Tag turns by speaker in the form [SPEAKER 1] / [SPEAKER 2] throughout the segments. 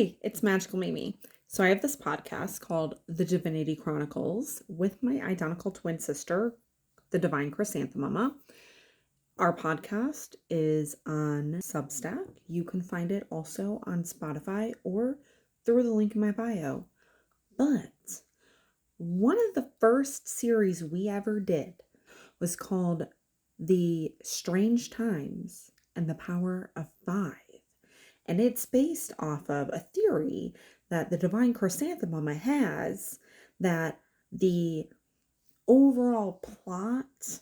[SPEAKER 1] Hey, it's Magical Mimi. So I have this podcast called The Divinity Chronicles with my identical twin sister, the Divine Chrysanthemuma. Our podcast is on Substack. You can find it also on Spotify or through the link in my bio. But one of the first series we ever did was called The Strange Times and the Power of Five. And it's based off of a theory that the Divine Chrysanthemuma has that the overall plot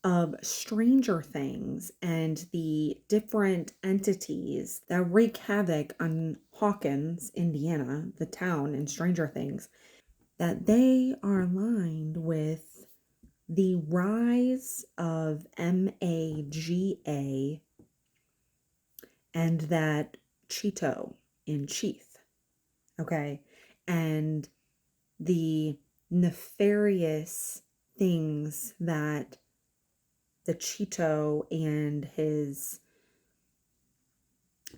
[SPEAKER 1] of Stranger Things and the different entities that wreak havoc on Hawkins, Indiana, the town in Stranger Things, that they are aligned with the rise of MAGA and that Cheeto in Chief, okay? And the nefarious things that the Cheeto and his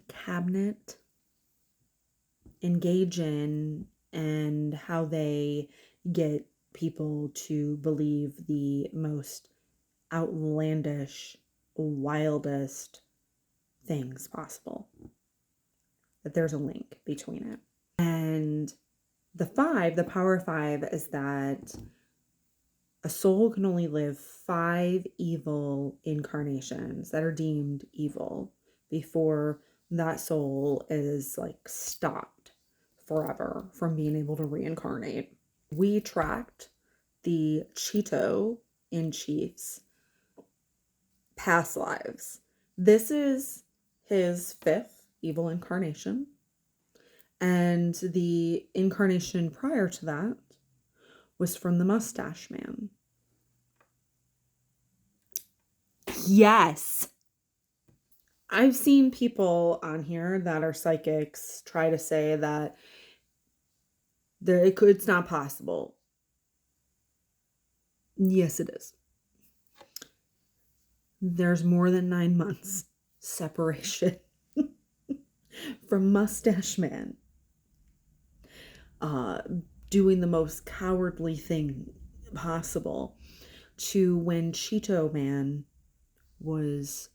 [SPEAKER 1] cabinet engage in, and how they get people to believe the most outlandish, wildest things possible. That there's a link between it. And the power of five, is that a soul can only live 5 evil incarnations that are deemed evil before that soul is stopped forever from being able to reincarnate. We tracked the Cheeto in Chief's past lives. This is his 5th evil incarnation. And the incarnation prior to that was from the Mustache Man. Yes. I've seen people on here that are psychics try to say that it's not possible. Yes, it is. There's more than 9 months separation from Mustache Man doing the most cowardly thing possible to when Cheeto Man was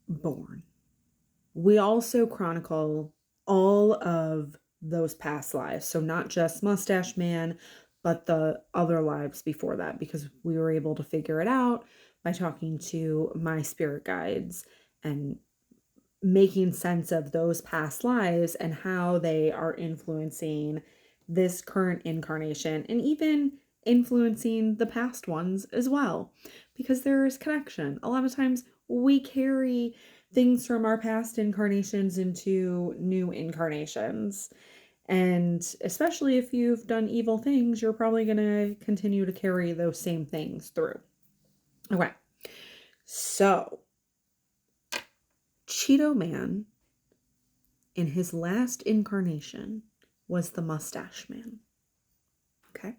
[SPEAKER 1] born. We also chronicle all of those past lives. So not just Mustache Man, but the other lives before that, because we were able to figure it out by talking to my spirit guides and making sense of those past lives and how they are influencing this current incarnation and even influencing the past ones as well, because there is connection. A lot of times we carry things from our past incarnations into new incarnations, and especially if you've done evil things, you're probably going to continue to carry those same things through. Okay, so Cheeto Man in his last incarnation was the Mustache Man. Okay?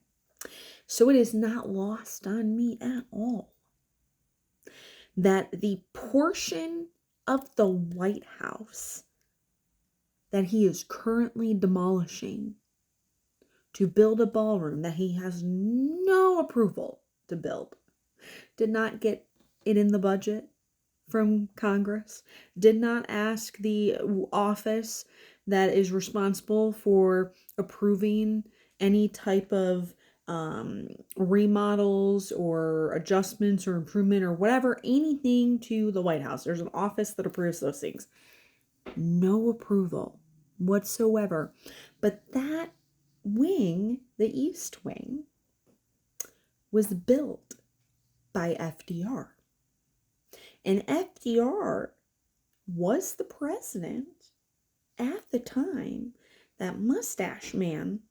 [SPEAKER 1] So it is not lost on me at all that the portion of the White House that he is currently demolishing to build a ballroom that he has no approval to build did not get it in the budget from Congress, did not ask the office that is responsible for approving any type of remodels or adjustments or improvement or whatever, anything to the White House. There's an office that approves those things. No approval whatsoever. But that wing, the East Wing, was built by FDR. And FDR was the president at the time that Mustache Man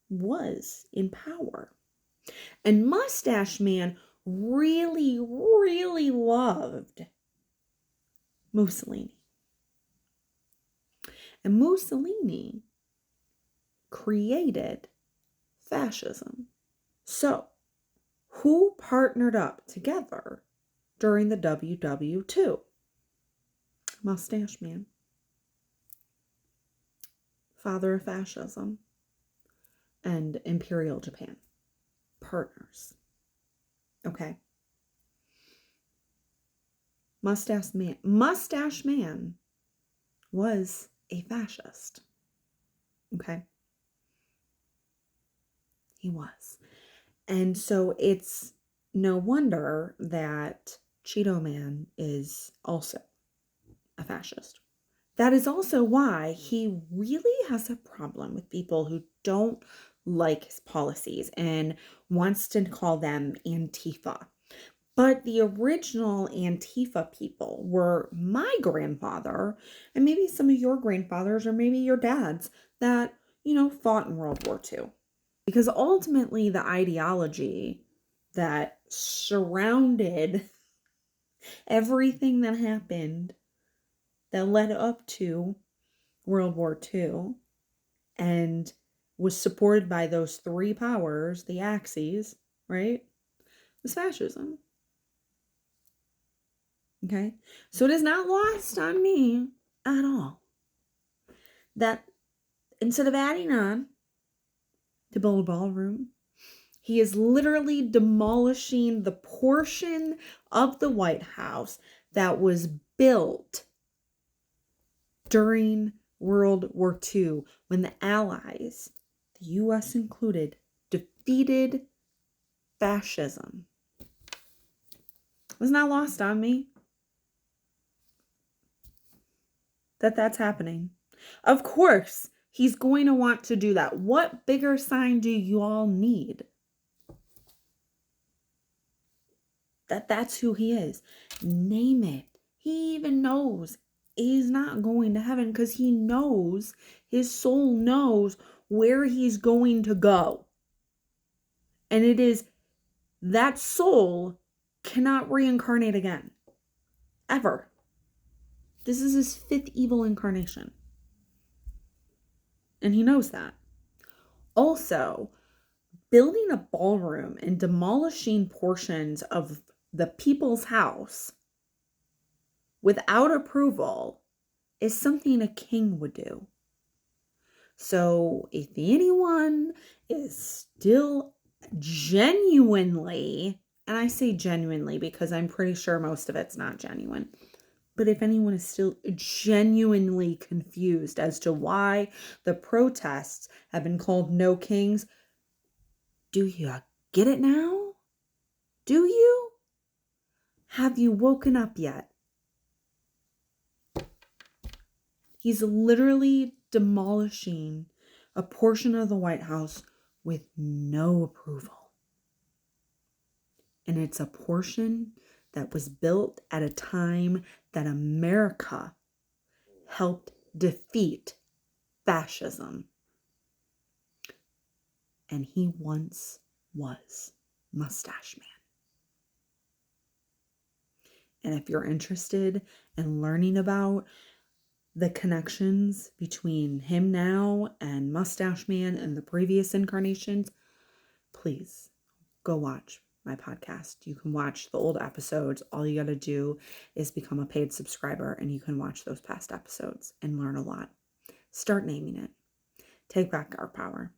[SPEAKER 1] was in power. And Mustache Man really, really loved Mussolini. And Mussolini created fascism. So, who partnered up together during the WW2? Mustache Man. father of fascism, and Imperial Japan. Partners. Okay. Mustache Man was a fascist. Okay. He was. And so it's no wonder that Cheeto Man is also a fascist. That is also why he really has a problem with people who don't like his policies and wants to call them Antifa. But the original Antifa people were my grandfather and maybe some of your grandfathers or maybe your dads that, fought in World War II. Because ultimately the ideology that surrounded everything that happened that led up to World War II and was supported by those three powers, the axes, right, was fascism. Okay? So it is not lost on me at all that instead of adding on to build a ballroom, he is literally demolishing the portion of the White House that was built during World War II when the Allies, the US included, defeated fascism. It was not lost on me that that's happening. Of course, he's going to want to do that. What bigger sign do you all need? That's who he is. Name it. He even knows he's not going to heaven because he knows, his soul knows where he's going to go. And it is that soul cannot reincarnate again. Ever. This is his 5th evil incarnation. And he knows that. Also, building a ballroom and demolishing portions of the people's house without approval is something a king would do. So if anyone is still genuinely, and I say genuinely because I'm pretty sure most of it's not genuine, but if anyone is still genuinely confused as to why the protests have been called No Kings, do you get it now? Do you? Have you woken up yet? He's literally demolishing a portion of the White House with no approval. And it's a portion that was built at a time that America helped defeat fascism. And he once was Mustache Man. And if you're interested in learning about the connections between him now and Mustache Man and the previous incarnations, please go watch my podcast. You can watch the old episodes. All you got to do is become a paid subscriber and you can watch those past episodes and learn a lot. Start naming it. Take back our power.